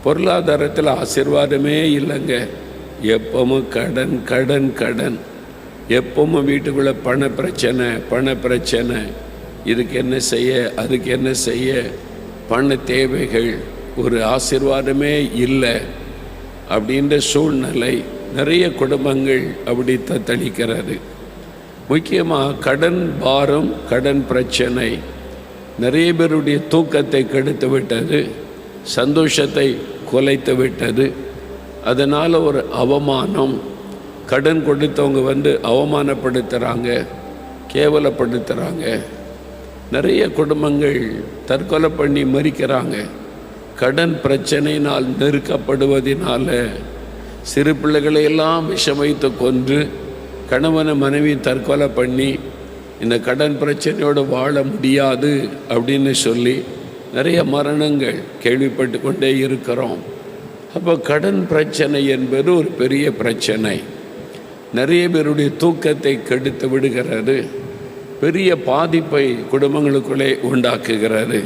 பொருளாதாரத்தில் ஆசீர்வாதமே இல்லைங்க. எப்பவும் கடன் கடன் கடன். எப்பவும் வீட்டுக்குள்ளே பண பிரச்சனை. இதுக்கு என்ன செய்ய, அதுக்கு என்ன செய்ய, பண தேவைகள், ஒரு ஆசீர்வாதமே இல்லை அப்படின்ற சூழ்நிலை நிறைய குடும்பங்கள் அப்படி தத்தளிக்கிறது. முக்கியமாக கடன் பாரம், கடன் பிரச்சனை நிறைய பேருடைய தூக்கத்தை கெடுத்து விட்டது, சந்தோஷத்தை குலைத்து விட்டது. அதனால் ஒரு அவமானம், கடன் கொடுத்தவங்க அவமானப்படுத்துகிறாங்க, கேவலப்படுத்துகிறாங்க. நிறைய குடும்பங்கள் தற்கொலை பண்ணி மறிக்கிறாங்க. கடன் பிரச்சனையினால் நெருக்கப்படுவதனால சிறு பிள்ளைகளையெல்லாம் விஷம் வைத்து கொன்று கணவனை மனைவி தற்கொலை பண்ணி இந்த கடன் பிரச்சனையோடு வாழ முடியாது அப்படின்னு சொல்லி நிறைய மரணங்கள் கேள்விப்பட்டு கொண்டே இருக்கிறோம். அப்போ கடன் பிரச்சனை என்பது ஒரு பெரிய பிரச்சனை. நிறைய பேருடைய தூக்கத்தை கெடுத்து விடுகிறது, பெரிய பாதிப்பை குடும்பங்களுக்குள்ளே உண்டாக்குகிறது.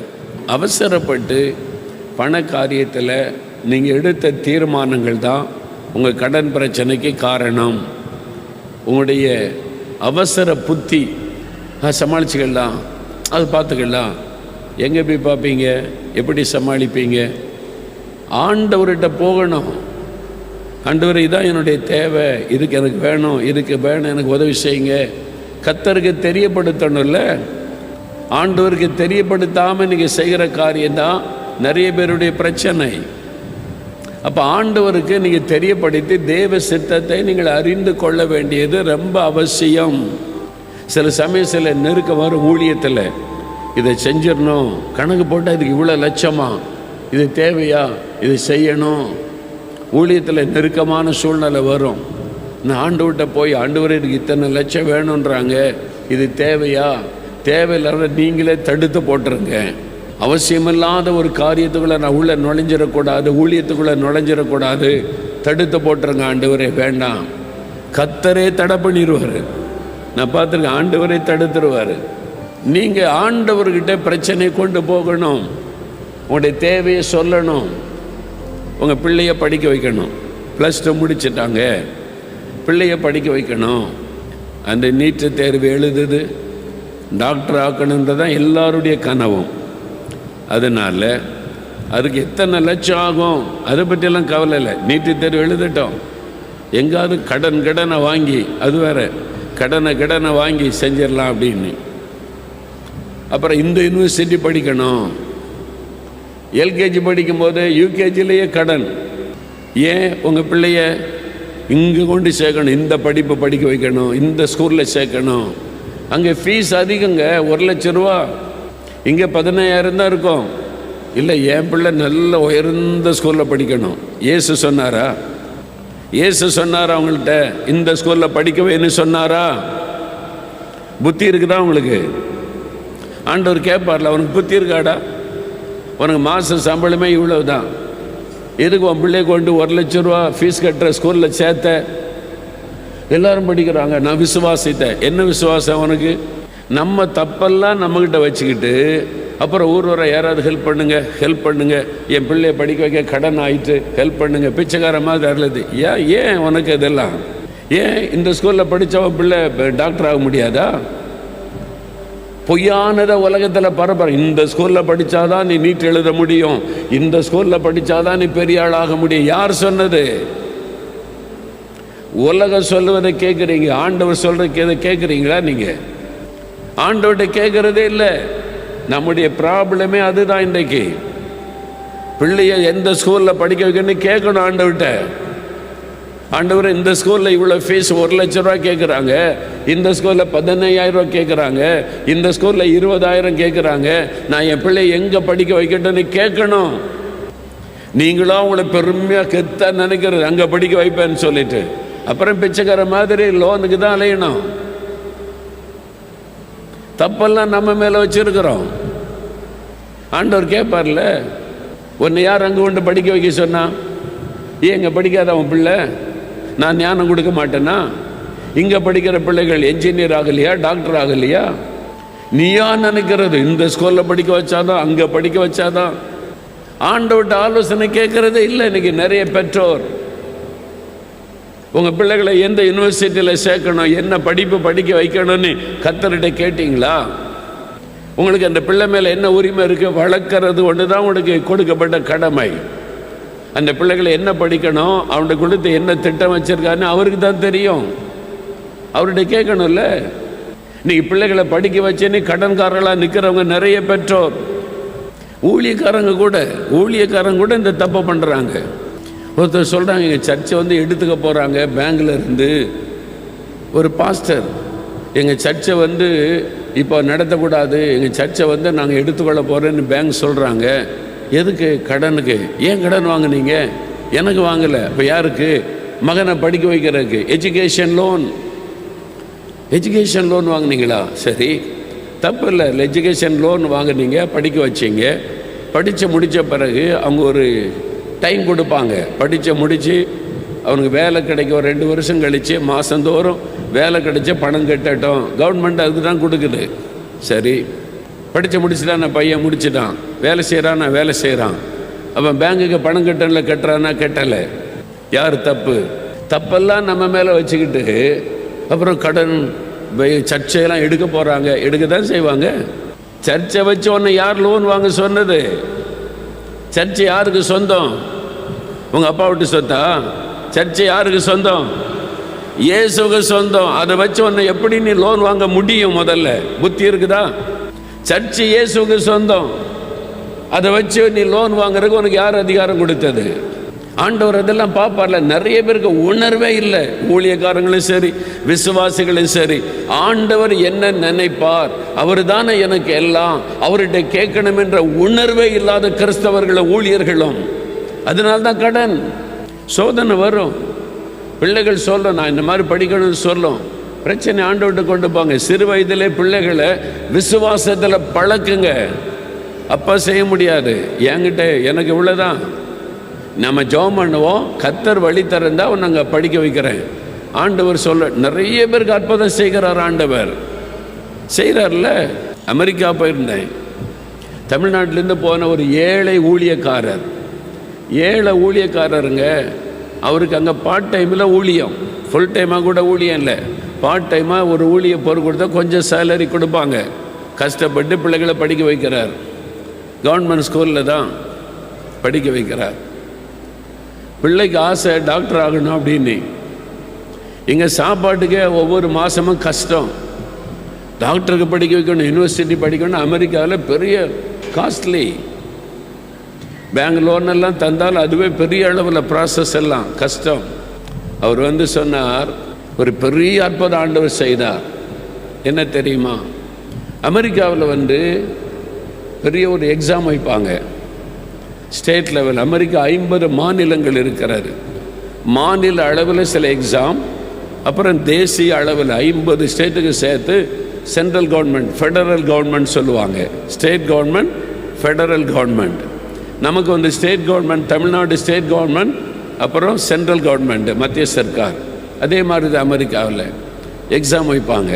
அவசரப்பட்டு பண காரியத்தில் நீங்கள் எடுத்த தீர்மானங்கள் தான் உங்கள் கடன் பிரச்சனைக்கு காரணம். உங்களுடைய அவசர புத்தி, சமாளிச்சுக்கலாம், அது பார்த்துக்கலாம், எங்கே போய் பார்ப்பீங்க, எப்படி சமாளிப்பீங்க? ஆண்டவர்கிட்ட போகணும். ஆண்டவர், இதான் என்னுடைய தேவை, இதுக்கு எனக்கு வேணும், இதுக்கு வேணும், எனக்கு உதவி செய்யுங்க. கர்த்தருக்கு தெரியப்படுத்தணும்ல. ஆண்டவருக்கு தெரியப்படுத்தாமல் நீங்கள் செய்கிற காரியம்தான் நிறைய பேருடைய பிரச்சனை. அப்போ ஆண்டவருக்கு நீங்கள் தெரியப்படுத்தி தேவ சித்தத்தை நீங்கள் அறிந்து கொள்ள வேண்டியது ரொம்ப அவசியம். சில சமயம் சில நெருக்க வரும் ஊழியத்தில், இதை செஞ்சிடணும், கணக்கு போட்டால் இதுக்கு இவ்வளோ லட்சமா, இது தேவையா, இது செய்யணும். ஊழியத்தில் நெருக்கமான சூழ்நிலை வரும். நான் ஆண்டவர்கிட்ட போய், ஆண்டவரே இதுக்கு இத்தனை லட்சம் வேணுன்றாங்க, இது தேவையா, தேவையில்லாத நீங்களே தடுத்து போட்டுருங்க. அவசியமில்லாத ஒரு காரியத்துக்குள்ளே நான் உள்ளே நுழைஞ்சிடக்கூடாது, ஊழியத்துக்குள்ளே நுழைஞ்சிடக்கூடாது, தடுத்து போட்டுருங்க. ஆண்டவரே வேண்டாம். கர்த்தரே தடை பண்ணிடுவார். நான் பார்த்துருக்கேன், ஆண்டவரே தடுத்துருவார். நீங்கள் ஆண்டவர்கிட்ட பிரச்சனை கொண்டு போகணும், உங்களுடைய தேவையை சொல்லணும். உங்கள் பிள்ளைய படிக்க வைக்கணும், +2 முடிச்சிட்டாங்க, பிள்ளைய படிக்க வைக்கணும். அந்த நீட்டு தேர்வு எழுதுது, டாக்டர் ஆக்கணுன்றதான் எல்லாருடைய கனவும். அதனால் அதுக்கு எத்தனை லட்சம் ஆகும் அதை பற்றியெல்லாம் கவலை இல்லை. நீட்டு தேர்வு எழுதட்டும். எங்காவது கடனை வாங்கி, அது வேறு, கடனை வாங்கி செஞ்சிடலாம் அப்படின்னு. அப்புறம் இந்த யூனிவர்சிட்டி படிக்கணும். எல்கேஜி படிக்கும்போது யூகேஜிலேயே கடன். ஏன் உங்கள் பிள்ளைய இங்கே கொண்டு சேர்க்கணும், இந்த படிப்பு படிக்க வைக்கணும், இந்த ஸ்கூலில் சேர்க்கணும். அங்கே ஃபீஸ் அதிகங்க, 1 லட்சம் ரூபா. இங்கே 15,000 தான் இருக்கும். இல்லை, என் பிள்ளை நல்ல உயர்ந்த ஸ்கூலில் படிக்கணும். இயேசு சொன்னாரா? இயேசு சொன்னாரா அவங்கள்ட்ட இந்த ஸ்கூலில் படிக்க வைன்னு சொன்னாரா? புத்தி இருக்குதா உங்களுக்கு? ஆண்டவர் கேட்பார்ல, அவனுக்கு புத்தி இருக்காடா? உனக்கு மாத சம்பளமே இவ்வளவு தான், எதுக்கு உன் பிள்ளைய கொண்டு 1 லட்சம் ரூபா ஃபீஸ் கட்டுற ஸ்கூலில் சேர்த்த? எல்லாரும் படிக்கிறாங்க, நான் விசுவாசித்தேன். என்ன விசுவாசம் உனக்கு? நம்ம தப்பெல்லாம் நம்மக்கிட்ட வச்சுக்கிட்டு அப்புறம் ஊர் யாராவது ஹெல்ப் பண்ணுங்க, என் பிள்ளைய படிக்க வைக்க கடன் ஆகிட்டு ஹெல்ப் பண்ணுங்க, பிச்சைக்கார மாதிரி அருளது. ஏன் உனக்கு இதெல்லாம்? ஏன் இந்த ஸ்கூலில் படித்தவன் பிள்ளை டாக்டர் ஆக முடியாதா? பொய்யானதை உலகத்தில் பரப்புற. இந்த ஸ்கூலில் படித்தாதான் நீ நீட் எழுத முடியும், இந்த ஸ்கூலில் படித்தாதான் நீ பெரிய ஆள் ஆக முடியும். யார் சொன்னது? உலகம் சொல்லுவதை கேட்குறீங்க, ஆண்டவர் சொல்கிறத கேட்குறீங்களா? நீங்கள் ஆண்டவர்கிட்ட கேட்குறதே இல்லை. நம்முடைய ப்ராப்ளமே அதுதான். இன்றைக்கு பிள்ளைய எந்த ஸ்கூலில் படிக்க வைக்கணும்னு கேட்கணும் ஆண்டவர்கிட்ட. ஆண்டவர், இந்த ஸ்கூலில் இவ்வளோ ஃபீஸ் 1 லட்சம் ரூபா கேட்குறாங்க, இந்த ஸ்கூலில் 15,000 ரூபா கேட்குறாங்க, இந்த ஸ்கூலில் 20,000 கேட்குறாங்க, நான் என் பிள்ளைய எங்கே படிக்க வைக்கட்டும்னு கேட்கணும். நீங்களும் அவங்கள பெருமையாக கெத்தா நினைக்கிறது, அங்கே படிக்க வைப்பேன்னு சொல்லிட்டு அப்புறம் பிச்சைக்கார மாதிரி லோனுக்கு தான் அலையணும். தப்பெல்லாம் நம்ம மேலே வச்சுருக்கிறோம். ஆண்டவர் கேட்பார்ல, உன்னை யார் அங்கே கொண்டு படிக்க வைக்க சொன்னா? ஏன் இங்கே படிக்காத அவன் பிள்ளை? நான் ஞானம் கொடுக்க மாட்டேன்னா? இங்கே படிக்கிற பிள்ளைகள் என்ஜினியர் ஆகலையா, டாக்டர் ஆகலையா? நீயா நினைக்கிறது இந்த ஸ்கூலில் படிக்க வச்சாதான், அங்கே படிக்க வச்சாதான். ஆண்டவர்கிட்ட ஆலோசனை கேட்கறதே இல்லை இன்னைக்கு நிறைய பெற்றோர். உங்கள் பிள்ளைகளை எந்த யூனிவர்சிட்டியில் சேர்க்கணும், என்ன படிப்பு படிக்க வைக்கணும்னு கர்த்தர்கிட்ட கேட்டிங்களா? உங்களுக்கு அந்த பிள்ளை மேலே என்ன உரிமை இருக்குது? வளர்க்கறது ஒன்று தான் உங்களுக்கு கொடுக்கப்பட்ட கடமை. அந்த பிள்ளைகளை என்ன படிக்கணும், அவனுடைய கொடுத்து என்ன திட்டம் வச்சுருக்கான்னு அவருக்கு தான் தெரியும். அவர்கிட்ட கேட்கணும்ல. இன்னைக்கு பிள்ளைகளை படிக்க வச்சேன்னு கடன்காரர்களாக நிற்கிறவங்க நிறைய பெற்றோர். ஊழியக்காரங்க கூட இந்த தப்பை பண்ணுறாங்க. ஒருத்தர் சொல்கிறாங்க, எங்கள் சர்ச்சை வந்து எடுத்துக்க போகிறாங்க பேங்கில் இருந்து. ஒரு பாஸ்டர், எங்கள் சர்ச்சை வந்து இப்போ நடத்தக்கூடாது, எங்கள் சர்ச்சை வந்து நாங்கள் எடுத்துக்கொள்ள போகிறேன்னு பேங்க் சொல்கிறாங்க. எதுக்கு? கடனுக்கு. ஏன் கடன் வாங்கினீங்க? எனக்கு வாங்கலை. இப்போ யாருக்கு? மகனை படிக்க வைக்கிறதுக்கு. எஜுகேஷன் லோன் வாங்கினீங்களா? சரி, தப்பு இல்லை. எஜுகேஷன் லோன் வாங்கினீங்க, படிக்க வச்சிங்க. படித்து முடித்த பிறகு அவங்க ஒரு டைம் கொடுப்பாங்க. படித்து முடித்து அவனுக்கு வேலை கிடைக்க ஒரு 2 வருஷம் கழித்து மாதந்தோறும் வேலை கிடைச்ச பணம் கட்டட்டும். கவர்மெண்ட் அதுக்கு தான் கொடுக்குது. சரி, படித்து முடிச்சுட்டான், நான் பையன் முடிச்சுட்டான், வேலை செய்கிறான். அவன் பேங்குக்கு பணம் கட்டுறானா? கட்டலை. யார் தப்பு? தப்பெல்லாம் நம்ம மேலே வச்சுக்கிட்டு அப்புறம் கடன் சர்ச்சையெல்லாம் எடுக்க போகிறாங்க. எடுக்க தான் செய்வாங்க. சர்ச்சை வச்சு உன்னை யார் லோன் வாங்க சொன்னது? சர்ச்சை யாருக்கு சொந்தம்? உங்கள் அப்பா விட்டு சொத்தா? சர்ச்சை யாருக்கு சொந்தம்? இயேசுவுக்கு சொந்தம். அதை வச்சு உன்னை எப்படி நீ லோன் வாங்க முடியும்? முதல்ல புத்தி இருக்குதா? சர்ச்சை இயேசுவுக்கு சொந்தம். அதை வச்சு நீ லோன் வாங்குறதுக்கு உனக்கு யார் அதிகாரம் கொடுத்தது? ஆண்டவர் அதெல்லாம் பார்ப்பார்ல. நிறைய பேருக்கு உணர்வே இல்லை. ஊழியக்காரங்களும் சரி, விசுவாசிகளும் சரி, ஆண்டவர் என்ன நினைப்பார், அவர் தானே எனக்கு எல்லாம், அவர்கிட்ட கேட்கணும் என்ற உணர்வே இல்லாத கிறிஸ்தவர்களும் ஊழியர்களும். அதனால்தான் கடன் சோதனை வரும். பிள்ளைகள் சொல்லும், நான் இந்த மாதிரி படிக்கணும்னு சொல்லும். பிரச்சனை ஆண்டவர்கிட்ட கொண்டு போங்க. சிறு வயதிலே பிள்ளைகளை விசுவாசத்தில் பழக்குங்க. அப்பா செய்ய முடியாது, என்கிட்ட எனக்கு இவ்வளோதான். நம்ம ஜெபம் பண்ணுவோம், கர்த்தர் வழி திறந்தா நாங்கள் படிக்க வைக்கிறேன். ஆண்டவர் சொல்ல நிறைய பேருக்கு அற்புதம் செய்கிறார். ஆண்டவர் செய்கிறார்ல. அமெரிக்கா போயிருந்தேன். தமிழ்நாட்டிலேருந்து போன ஒரு ஏழை ஊழியக்காரருங்க. அவருக்கு அங்கே பார்ட் டைமில் ஊழியம், ஃபுல் டைமாக கூட ஊழியம் இல்லை, பார்ட் டைமாக ஒரு ஊழிய பொருள் கொடுத்தா கொஞ்சம் சேலரி கொடுப்பாங்க. கஷ்டப்பட்டு பிள்ளைகளை படிக்க வைக்கிறார். கவர்மெண்ட் ஸ்கூலில் தான் படிக்க வைக்கிறார். பிள்ளைக்கு ஆசை டாக்டர் ஆகணும் அப்படின்னு. இங்கே சாப்பாட்டுக்கே ஒவ்வொரு மாதமும் கஷ்டம். டாக்டருக்கு படிக்க வைக்கணும், யூனிவர்சிட்டி படிக்கணும். அமெரிக்காவில் பெரிய காஸ்ட்லி. பேங்க் லோனெல்லாம் தந்தால் அதுவே பெரிய அளவில் ப்ராசஸ் எல்லாம் கஷ்டம். அவர் வந்து சொன்னார், ஒரு பெரிய அற்புதம் ஆண்டவர் செய்தார். என்ன தெரியுமா? அமெரிக்காவில் வந்து பெரிய ஒரு எக்ஸாம் வைப்பாங்க, ஸ்டேட் லெவல். அமெரிக்கா 50 மாநிலங்கள் இருக்கிறாரு. மாநில அளவில் சில எக்ஸாம், அப்புறம் தேசிய அளவில் 50 ஸ்டேட்டுக்கு சேர்த்து சென்ட்ரல் கவர்மெண்ட், ஃபெடரல் கவர்மெண்ட் சொல்லுவாங்க. State government, federal government. நமக்கு வந்து state government, Tamil Nadu state government, அப்புறம் சென்ட்ரல் கவர்மெண்ட், மத்திய சர்க்கார். அதே மாதிரி தான் அமெரிக்காவில் எக்ஸாம் வைப்பாங்க.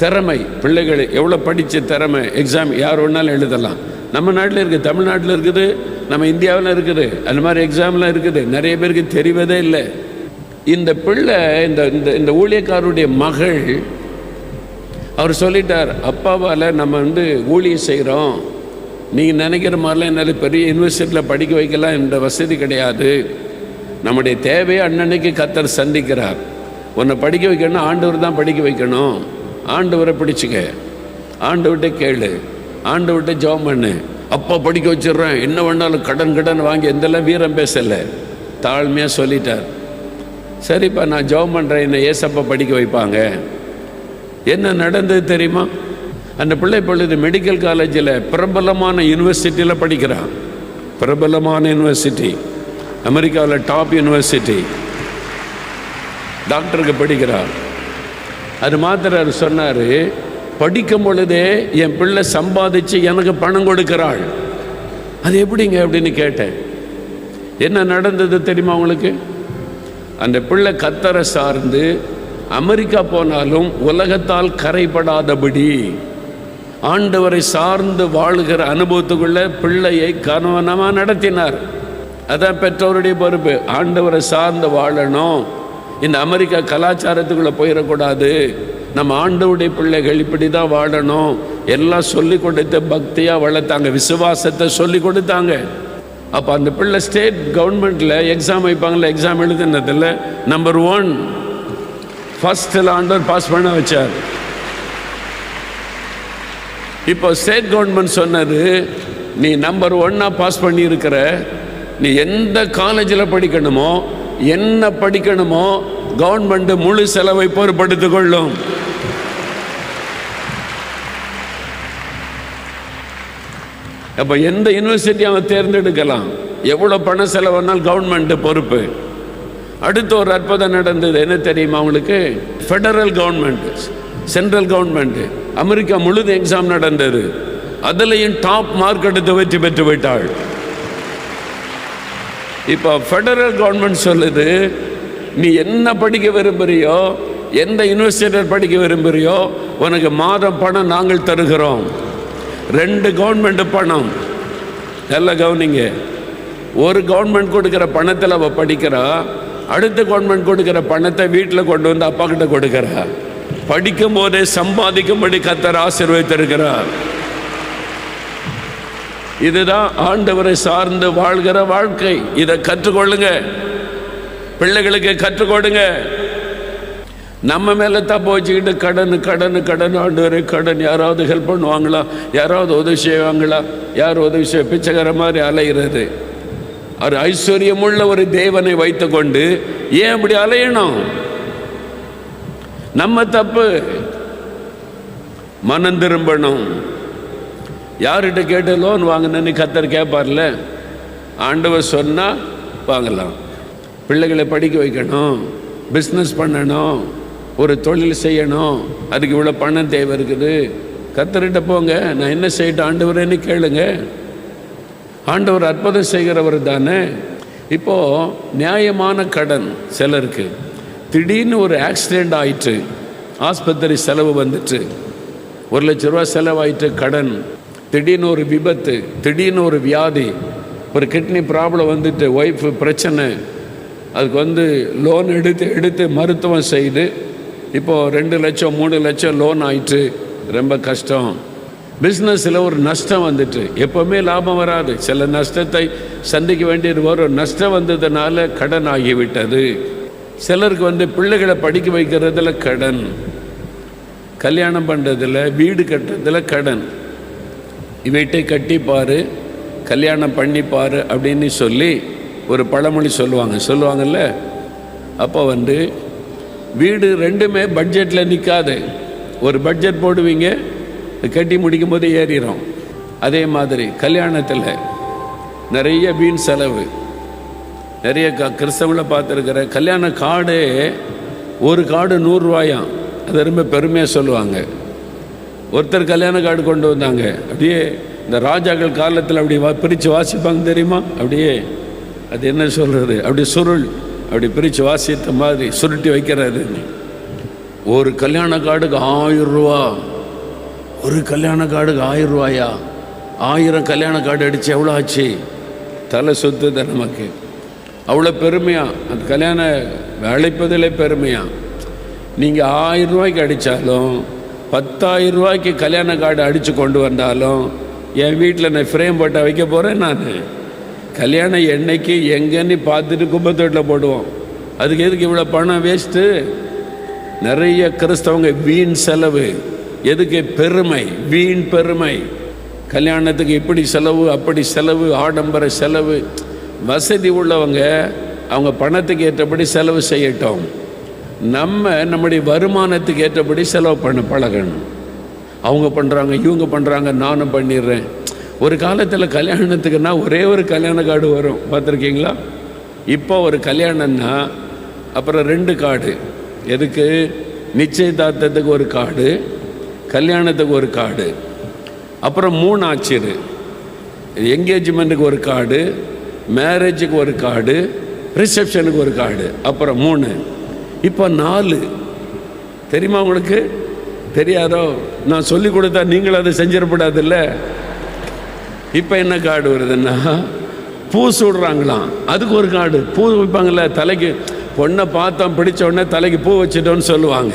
திறமை, பிள்ளைகள் எவ்வளோ படித்த திறமை, எக்ஸாம் யார் வேணாலும் எழுதலாம். நம்ம நாட்டில் இருக்குது, தமிழ்நாட்டில் இருக்குது, நம்ம இந்தியாவில் இருக்குது. அந்த மாதிரி எக்ஸாம்லாம் இருக்குது. நிறைய பேருக்கு தெரிவதே இல்லை. இந்த பிள்ளை, இந்த ஊழியக்காரருடைய மகள், அவர் சொல்லிட்டார், அப்பாவால் நம்ம வந்து ஊழியம் செய்கிறோம், நீங்கள் நினைக்கிற மாதிரிலாம் என்னால் பெரிய யூனிவர்சிட்டியில் படிக்க வைக்கலாம் என்ற வசதி கிடையாது. நம்முடைய தேவையை அன்னன்னைக்கு கர்த்தர் சந்திக்கிறார். உன்னை படிக்க வைக்கணும்னா ஆண்டவர் தான் படிக்க வைக்கணும். ஆண்டவரை பிடிச்சிக்க, ஆண்டவர்கிட்ட கேளு, ஆண்டவர்கிட்ட ஜெபம் பண்ணு. அப்பா படிக்க வச்சிடுறேன், என்ன வேணாலும் கடன் வாங்கி எந்தெல்லாம் வீரம் பேசலை, தாழ்மையாக சொல்லிட்டார். சரிப்பா நான் ஜெபம் பண்ணுறேன், என்னை ஏசப்பா படிக்க வைப்பாங்க. என்ன நடந்தது தெரியுமா? அந்த பிள்ளை பொழுது மெடிக்கல் காலேஜில் பிரபலமான யூனிவர்சிட்டியில் படிக்கிறான். பிரபலமான யூனிவர்சிட்டி, அமெரிக்காவில் டாப் யூனிவர்சிட்டி, டாக்டருக்கு படிக்கிறார். அது மாத்திரம் அவர் சொன்னார், படிக்கும் பொழுதே என் பிள்ளை சம்பாதிச்சு எனக்கு பணம் கொடுக்கிறாள். அது எப்படிங்க அப்படின்னு கேட்டேன். என்ன நடந்தது தெரியுமா உங்களுக்கு? அந்த பிள்ளை கர்த்தரை சார்ந்து அமெரிக்கா போனாலும் உலகத்தால் கரைபடாதபடி ஆண்டவரை சார்ந்து வாழுகிற அனுபவத்துக்குள்ள பிள்ளையை கவனமாக நடத்தினார். அதான் பெற்றோருடைய பொறுப்பு. ஆண்டவரை சார்ந்து வாழணும். இந்த அமெரிக்கா கலாச்சாரத்துக்குள்ளே போயிடக்கூடாது. நம்ம ஆண்டவருடைய பிள்ளைகள் இப்படி தான் வாழணும். எல்லாம் சொல்லி கொடுத்து பக்தியாக வளர்த்தாங்க, விசுவாசத்தை சொல்லி கொடுத்தாங்க. அப்போ அந்த பிள்ளை ஸ்டேட் கவர்மெண்ட்டில் எக்ஸாம் வைப்பாங்களே, எக்ஸாம் எழுதுனதில் நம்பர் 1 ஃபஸ்ட்டில் ஆண்டவர் பாஸ் பண்ண வச்சார். இப்போ ஸ்டேட் கவர்மெண்ட் சொன்னது, நீ நம்பர் 1 பாஸ் பண்ணியிருக்கிற, நீ எந்த காலேஜில் படிக்கணுமோ என்ன படிக்கணுமோ கவர்மெண்ட் முழு செலவை பொறுப்படுத்திக் கொள்ளும். அப்போ எந்த யூனிவர்சிட்டி அவன் தேர்ந்தெடுக்கலாம், எவ்வளோ பண செலவுனால் கவர்மெண்ட் பொறுப்பு. அடுத்த ஒரு அற்புதம் நடந்தது, என்ன தெரியுமா அவங்களுக்கு? Federal government, central government, America முழுது எக்ஸாம் நடந்தது. அதுலேயும் டாப் மார்க் எடுத்து வெற்றி பெற்று விட்டாள். இப்போ ஃபெடரல் கவர்மெண்ட் சொல்லுது, நீ என்ன படிக்க விரும்புகிறியோ, எந்த யூனிவர்சிட்டியில் படிக்க விரும்புகிறியோ, உனக்கு மாதம் பணம் நாங்கள் தருகிறோம். 2 கவர்மெண்ட் பணம். நல்லா கவனிங்க. ஒரு கவர்மெண்ட் கொடுக்குற பணத்தில் அவள் படிக்கிறா, அடுத்த கவர்மெண்ட் கொடுக்குற பணத்தை வீட்டில் கொண்டு வந்து அப்பா கிட்ட கொடுக்குறா. படிக்கும் போதே சம்பாதிக்கும்படி கர்த்தர் ஆசீர்வதித்திருக்கிறார். இதுதான் ஆண்டவரை சார்ந்து வாழ்கிற வாழ்க்கை. இதை கற்றுக்கொள்ளுங்க, பிள்ளைகளுக்கு கற்றுக்கொடுங்க. நம்ம மேலே தப்பு வச்சுக்கிட்டு கடன் கடன் கடன் ஆண்டவரை கடன், யாராவது ஹெல்ப் பண்ணுவாங்களா, யாராவது உதவி செய்வாங்களா, யார் உதவி செய்ய, பிச்சைக்கார மாதிரி அலைகிறது. ஒரு ஐஸ்வர்யமுள்ள ஒரு தேவனை வைத்து கொண்டு ஏன் அப்படி அலையணும்? நம்ம தப்பு. மனம் திரும்பணும். யார்கிட்ட கேட்டு லோன் வாங்கினு கர்த்தர் கேட்பார்ல, ஆண்டவர் சொன்னால் வாங்கலாம். பிள்ளைகளை படிக்க வைக்கணும், பிஸ்னஸ் பண்ணணும், ஒரு தொழில் செய்யணும், அதுக்கு இவ்வளோ பணம் தேவை இருக்குது. கர்த்தர்கிட்ட போங்க, நான் என்ன செய்யட்டும் ஆண்டவரேன்னு கேளுங்க. ஆண்டவர் அற்புதம் செய்கிறவர் தானே. இப்போது நியாயமான கடன் சிலருக்கு, திடீர்னு ஒரு ஆக்சிடெண்ட் ஆயிட்டு, ஆஸ்பத்திரி செலவு வந்துட்டு, 1 லட்ச ரூபா செலவாயிட்டு கடன், திடீர்னு ஒரு விபத்து, திடீர்னு ஒரு வியாதி, ஒரு கிட்னி ப்ராப்ளம் வந்துட்டு, ஒய்ஃபு பிரச்சனை, அதுக்கு லோன் எடுத்து மருத்துவம் செய்து இப்போது 2 லட்சம் 3 லட்சம் லோன் ஆயிட்டு, ரொம்ப கஷ்டம். பிஸ்னஸில் ஒரு நஷ்டம் வந்துட்டு, எப்போவுமே லாபம் வராது, சில நஷ்டத்தை சந்திக்க வேண்டியது வரும். நஷ்டம் வந்ததுனால கடன் ஆகிவிட்டது. சிலருக்கு பிள்ளைகளை படிக்க வைக்கிறதுல கடன், கல்யாணம் பண்ணுறதில், வீடு கட்டுறதுல கடன். வீட்டை கட்டிப்பார், கல்யாணம் பண்ணிப்பார் அப்படின்னு சொல்லி ஒரு பழமொழி சொல்லுவாங்கல்ல. அப்போ வீடு 2மே பட்ஜெட்டில் நிற்காது. ஒரு பட்ஜெட் போடுவீங்க, கட்டி முடிக்கும் போது ஏறிடும். அதே மாதிரி கல்யாணத்தில் நிறைய வீண் செலவு. நிறைய கிறிஸ்தவங்களை பார்த்துருக்கிற கல்யாண கார்டே, ஒரு கார்டு 100 ரூபாயாம். அது ரொம்ப பெருமையாக சொல்லுவாங்க. ஒருத்தர் கல்யாண கார்டு கொண்டு வந்தாங்க, அப்படியே இந்த ராஜாக்கள் காலத்தில் அப்படி பிரித்து வாசிப்பாங்க தெரியுமா, அப்படியே அது என்ன சொல்கிறது, அப்படி சுருள், அப்படி பிரித்து வாசித்த மாதிரி சுருட்டி வைக்கிறது. ஒரு கல்யாண கார்டுக்கு 1000 ரூபா. ஒரு கல்யாண கார்டுக்கு 1000 ரூபாயா? 1000 கல்யாண கார்டு அடித்து எவ்வளோ ஆச்சு? தலை சுத்துது நமக்கு. அவ்வளோ பெருமையா அந்த கல்யாண அழைப்பதிலே பெருமையா. நீங்கள் 1000 ரூபாய்க்கு அடித்தாலும் 10,000 ரூபாய்க்கு கல்யாண கார்டு அடித்து கொண்டு வந்தாலும் என் வீட்டில் நான் ஃப்ரேம் போட்ட வைக்க போகிறேன். நான் கல்யாணம் என்னைக்கு எங்கன்னு பார்த்துட்டு குப்பத்தொட்டில் போடுவோம். அதுக்கு எதுக்கு இவ்வளோ பணம் வேஸ்ட்டு? நிறைய கிறிஸ்தவங்க வீண் செலவு. எதுக்கு? பெருமை, வீண் பெருமை. கல்யாணத்துக்கு இப்படி செலவு, அப்படி செலவு, ஆடம்பர செலவு. வசதி உள்ளவங்க அவங்க பணத்துக்கு ஏற்றபடி செலவு செய்யட்டும். நம்முடைய வருமானத்துக்கு ஏற்றபடி செலவு பண்ண பழகணும். அவங்க பண்ணுறாங்க, இவங்க பண்ணுறாங்க, நானும் பண்ணிடுறேன். ஒரு காலத்தில் கல்யாணத்துக்குன்னா ஒரே ஒரு கல்யாண கார்டு வரும், பார்த்துருக்கீங்களா? இப்போ ஒரு கல்யாணம்னா அப்புறம் 2 கார்டு. எதுக்கு? நிச்சயதார்த்தத்துக்கு ஒரு கார்டு, கல்யாணத்துக்கு ஒரு கார்டு, அப்புறம் 3 ஆச்சிரு. என்கேஜ்மெண்ட்டுக்கு ஒரு கார்டு, மேரேஜுக்கு ஒரு கார்டு, ரிசப்ஷனுக்கு ஒரு கார்டு, அப்புறம் 3. இப்போ 4 தெரியுமா உங்களுக்கு? தெரியாதோ? நான் சொல்லி கொடுத்தா நீங்களும் அதை செஞ்சிடப்படாதுல்ல. இப்போ என்ன கார்டு வருதுன்னா, பூ சூடுறாங்களாம், அதுக்கு ஒரு கார்டு. பூ வைப்பாங்கள்ல தலைக்கு, பொண்ணை பார்த்தோம் பிடிச்ச உடனே தலைக்கு பூ வச்சிட்டோன்னு சொல்லுவாங்க.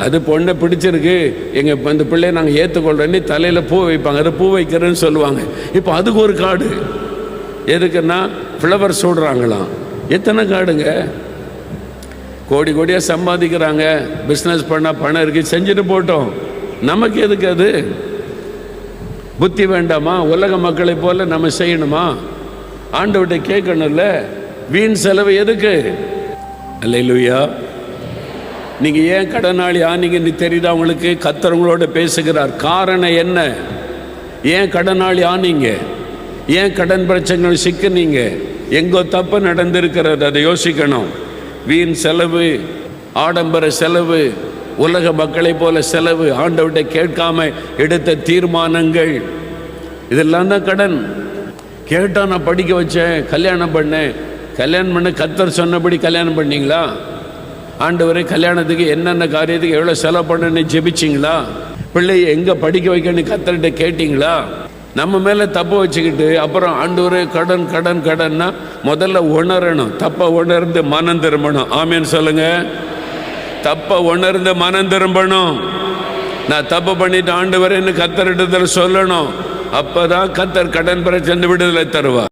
அது பொண்ணை பிடிச்சிருக்கு, எங்கள் அந்த பிள்ளையை நாங்கள் ஏற்றுக்கொள்றேன்னு தலையில் பூ வைப்பாங்க, அது பூ வைக்கிறேன்னு சொல்லுவாங்க. இப்போ அதுக்கு ஒரு கார்டு. எதுக்குன்னா ஃப்ளவர் சூடுறாங்களாம். எத்தனை கார்டுங்க? கோடி கோடியாக சம்பாதிக்கிறாங்க, பிஸ்னஸ் பண்ணால் பணம் இருக்குது, செஞ்சுட்டு போட்டோம். நமக்கு எதுக்கு அது? புத்தி வேண்டாமா? உலக மக்களை போல நம்ம செய்யணுமா? ஆண்டவர்கிட்ட கேட்கணும்ல. வீண் செலவு எதுக்கு? அல்லேலூயா. நீங்கள் ஏன் கடனாளி ஆனீங்கன்னு தெரியுதா உங்களுக்கு? கர்த்தர் பேசுகிறார். காரணம் என்ன? ஏன் கடனாளி ஆனீங்க? ஏன் கடன் பிரச்சனை சிக்கினீங்க? எங்கோ தப்பு நடந்திருக்கிறது, அதை யோசிக்கணும். வீண் செலவு, ஆடம்பர செலவு, உலக மக்களை போல செலவு, ஆண்டவர்கிட்ட கேட்காம எடுத்த தீர்மானங்கள், இதெல்லாம் தான் கடன். கேட்டால் நான் படிக்க வச்சேன், கல்யாணம் பண்ணேன். கல்யாணம் பண்ண கர்த்தர் சொன்னபடி கல்யாணம் பண்ணீங்களா? ஆண்டவரே கல்யாணத்துக்கு என்னென்ன காரியத்துக்கு எவ்வளோ செலவு பண்ணணுன்னு ஜெபிச்சிங்களா? பிள்ளையை எங்கே படிக்க வைக்கணும்னு கர்த்தர்கிட்ட கேட்டிங்களா? நம்ம மேலே தப்பை வச்சுக்கிட்டு அப்புறம் ஆண்டவரே கடன் கடன் கடன்னா முதல்ல உணரணும். தப்பை உணர்ந்து மனம் திரும்பணும். ஆமேன்னு சொல்லுங்க. தப்பை உணர்ந்து மனம் திரும்பணும். நான் தப்பு பண்ணிட்டு ஆண்டவரேன்னு கர்த்தரிடத்தில் சொல்லணும். அப்பதான் கர்த்தர் கடன் பிரச்சனை விடுதலை தருவார்.